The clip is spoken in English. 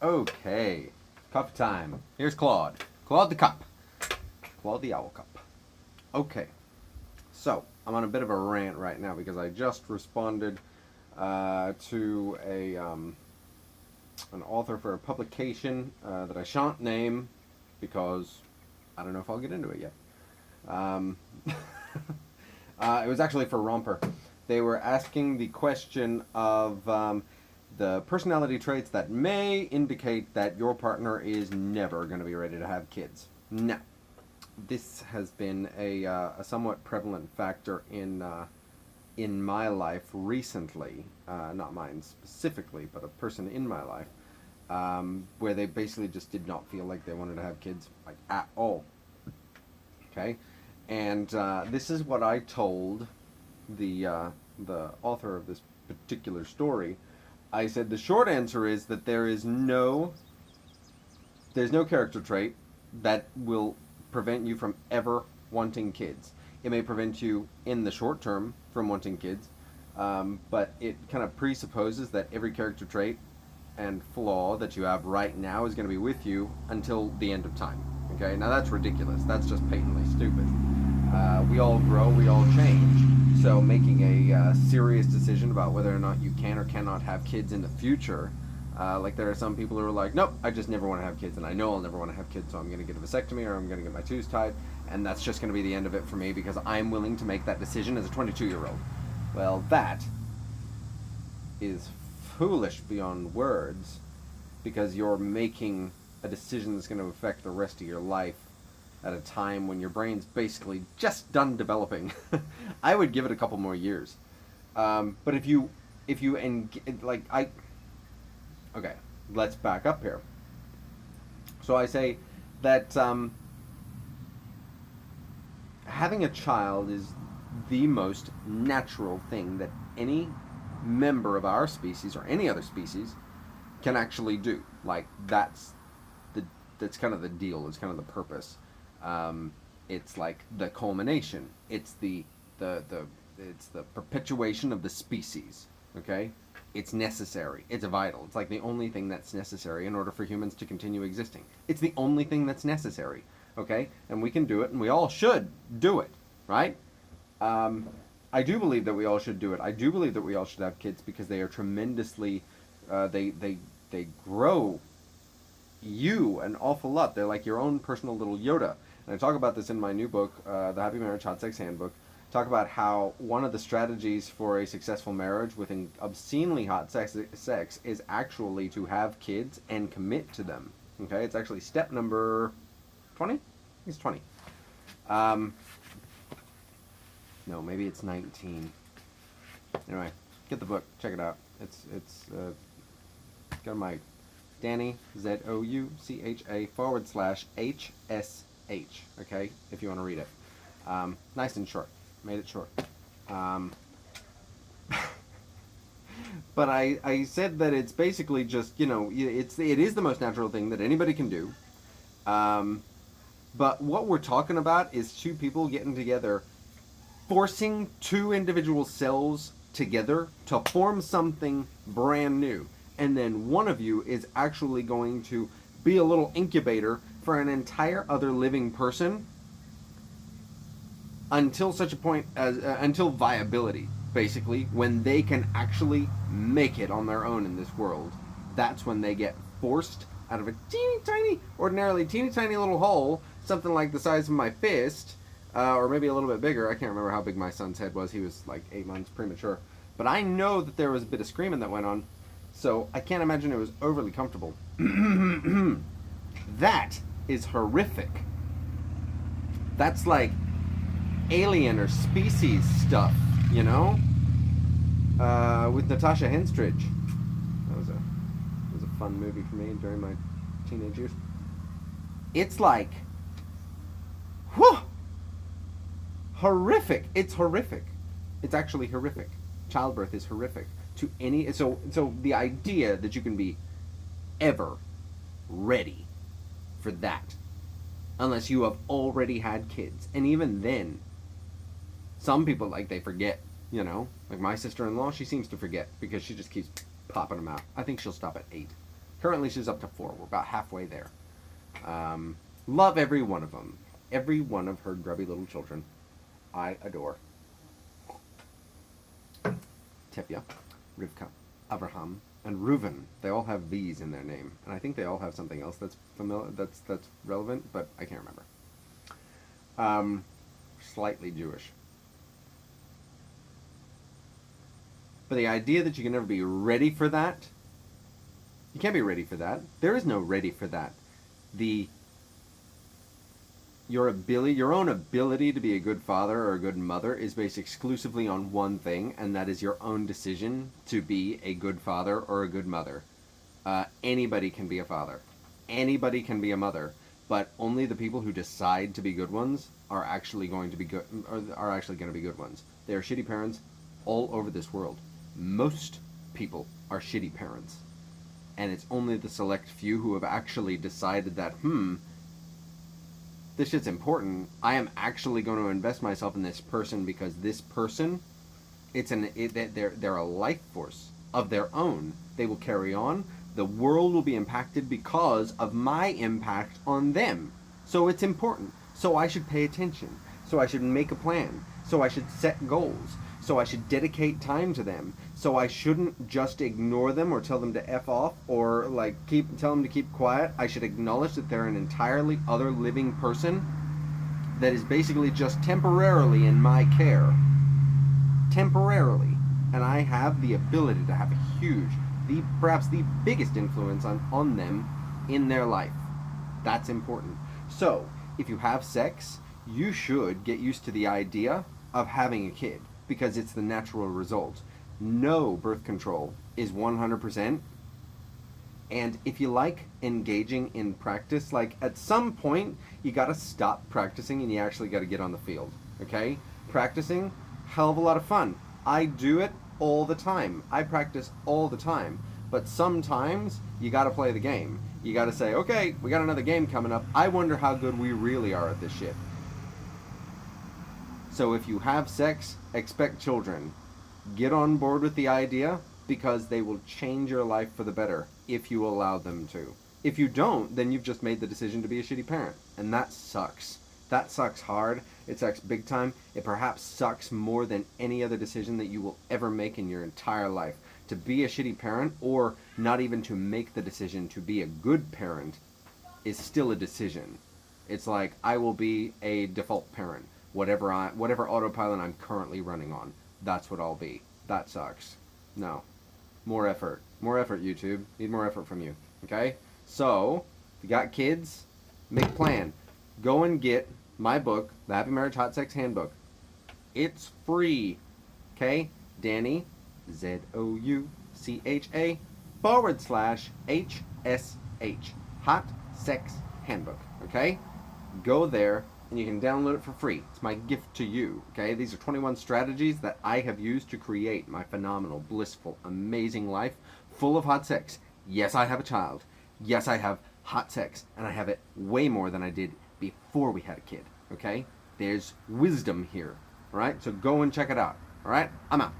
Okay, cup time. Here's Claude. Claude the cup. Claude the owl cup. Okay, so I'm on a bit of a rant right now because I just responded to an author for a publication that I shan't name because I don't know if I'll get into it yet. Um, it was actually for Romper. They were asking the question of the personality traits that may indicate that your partner is never going to be ready to have kids. Now, this has been a somewhat prevalent factor in my life recently, not mine specifically, but a person in my life, where they basically just did not feel like they wanted to have kids, like at all. Okay, and this is what I told the author of this particular story. I said the short answer is that there's no character trait that will prevent you from ever wanting kids. It may prevent you in the short term from wanting kids, but it kind of presupposes that every character trait and flaw that you have right now is going to be with you until the end of time. Okay, now that's ridiculous. That's just patently stupid. We all grow, we all change. So making a serious decision about whether or not you can or cannot have kids in the future, like there are some people who are like, nope, I just never want to have kids, and I know I'll never want to have kids, so I'm going to get a vasectomy or I'm going to get my tubes tied, and that's just going to be the end of it for me because I'm willing to make that decision as a 22-year-old. Well, that is foolish beyond words because you're making a decision that's going to affect the rest of your life at a time when your brain's basically just done developing. I would give it a couple more years. But if you like I okay, let's back up here. So I say that having a child is the most natural thing that any member of our species or any other species can actually do. Like that's kind of the deal. It's kind of the purpose. It's like the culmination. It's it's the perpetuation of the species. Okay, it's necessary. It's vital. It's like the only thing that's necessary in order for humans to continue existing. It's the only thing that's necessary. Okay, and we can do it, and we all should do it, right? I do believe that we all should do it. I do believe that we all should have kids because they are tremendously, they grow you an awful lot. They're like your own personal little Yoda. And I talk about this in my new book, The Happy Marriage Hot Sex Handbook. Talk about how one of the strategies for a successful marriage with an obscenely hot sex is actually to have kids and commit to them. Okay, it's actually step number 20? It's 20. No, maybe it's 19. Anyway, get the book. Check it out. It's go to my Danny ZOUCHA /HSH. Okay, if you want to read it. Nice and short. Made it short. But I said that it's basically just, it is the most natural thing that anybody can do. But what we're talking about is two people getting together, forcing two individual cells together to form something brand new. And then one of you is actually going to be a little incubator for an entire other living person until such a point as until viability, basically, when they can actually make it on their own in this world. That's when they get forced out of a ordinarily teeny tiny little hole, something like the size of my fist, or maybe a little bit bigger. I can't remember how big my son's head was. He was like 8 months premature. But I know that there was a bit of screaming that went on, so I can't imagine it was overly comfortable. That is horrific. That's like alien or species stuff, with Natasha Henstridge. That was a fun movie for me during my teenage years. It's like, whew, horrific. It's horrific. It's actually horrific. Childbirth is horrific to any. So the idea that you can be ever ready for that, unless you have already had kids, and even then, some people they forget. Like my sister-in-law, she seems to forget because she just keeps popping them out. I think she'll stop at 8. Currently, she's up to 4. We're about halfway there. Love every one of them. Every one of her grubby little children. I adore. Tepia, Rivka, Abraham, and Reuven. They all have V's in their name, and I think they all have something else that's familiar, that's relevant, but I can't remember. Slightly Jewish. But the idea that you can never be ready for that, you can't be ready for that. There is no ready for that. Your own ability to be a good father or a good mother is based exclusively on one thing, and that is your own decision to be a good father or a good mother. Anybody can be a father. Anybody can be a mother, but only the people who decide to be good ones are actually going to be good. Are actually going to be good ones. There are shitty parents all over this world. Most people are shitty parents, and it's only the select few who have actually decided that this shit's important. I am actually going to invest myself in this person because this person, they're a life force of their own. They will carry on. The world will be impacted because of my impact on them. So it's important. So I should pay attention. So I should make a plan. So I should set goals. So I should dedicate time to them. So I shouldn't just ignore them or tell them to F off or tell them to keep quiet. I should acknowledge that they're an entirely other living person that is basically just temporarily in my care. Temporarily. And I have the ability to have a huge, perhaps the biggest influence on them in their life. That's important. So, if you have sex, you should get used to the idea of having a kid, because it's the natural result. No birth control is 100%. And if you like engaging in practice, at some point, you gotta stop practicing and you actually gotta get on the field, okay? Practicing, hell of a lot of fun. I do it all the time. I practice all the time. But sometimes, you gotta play the game. You gotta say, okay, we got another game coming up. I wonder how good we really are at this shit. So if you have sex, expect children. Get on board with the idea, because they will change your life for the better if you allow them to. If you don't, then you've just made the decision to be a shitty parent. And that sucks. That sucks hard. It sucks big time. It perhaps sucks more than any other decision that you will ever make in your entire life. To be a shitty parent, or not even to make the decision to be a good parent, is still a decision. It's like, I will be a default parent. Whatever autopilot I'm currently running on, that's what I'll be. That sucks. No. More effort. More effort, YouTube. Need more effort from you. Okay? So, if you got kids, make a plan. Go and get my book, The Happy Marriage Hot Sex Handbook. It's free. Okay? Danny, ZOUCHA /HSH. Hot Sex Handbook. Okay? Go there, and you can download it for free. It's my gift to you, okay? These are 21 strategies that I have used to create my phenomenal, blissful, amazing life full of hot sex. Yes, I have a child. Yes, I have hot sex, and I have it way more than I did before we had a kid, okay? There's wisdom here, all right? So go and check it out, all right? I'm out.